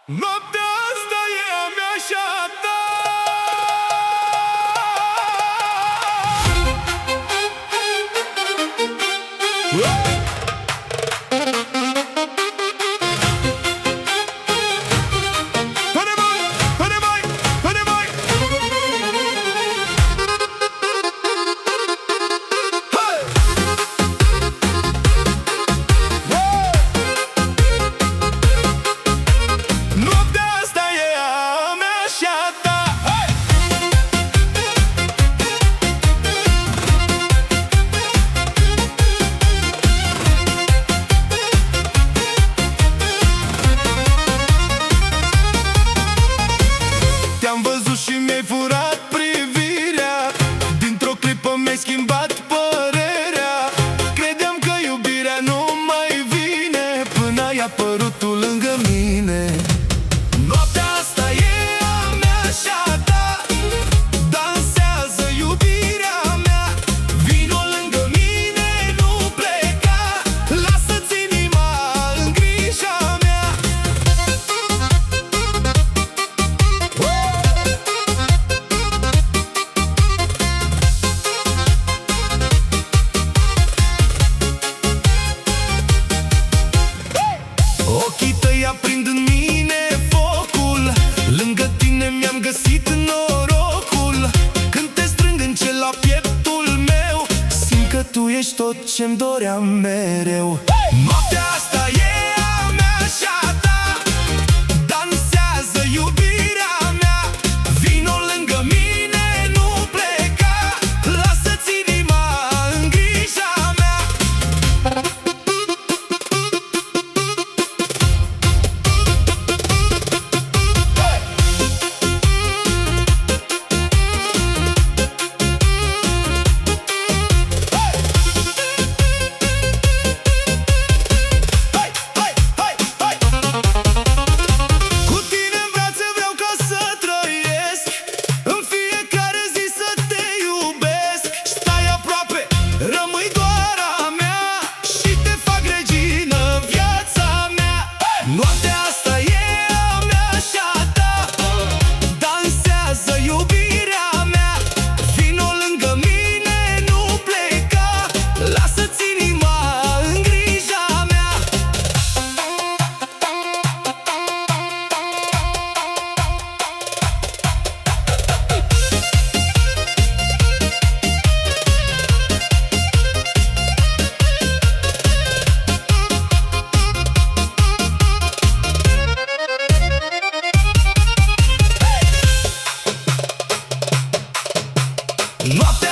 Noaptea asta e a mea și a ta. Te-am văzut și mi-ai furat privirea, dintr-o clipă mi-ai schimbat părerea. Credeam că iubirea nu mai vine, până ai apărut tu lângă mine. Noaptea asta e a mea și a ta, dansează iubirea mea. Vino lângă mine, nu pleca, lasă-ți inima în grija mea. Ochii tăi aprind în mine focul, lângă tine mi-am găsit norocul. Când te strâng în cel la pieptul meu, simt că tu ești tot ce-mi doream mereu. Noaptea asta e a mea și a ta, dansează iubirea mea. Vino lângă mine, nu pleca, lasă-ți inima în grija mea. Noaptea asta e a mea și a ta, dansează iubirea mea. Vino lângă mine, nu pleca, lasă-ți inima în grija mea. Noaptea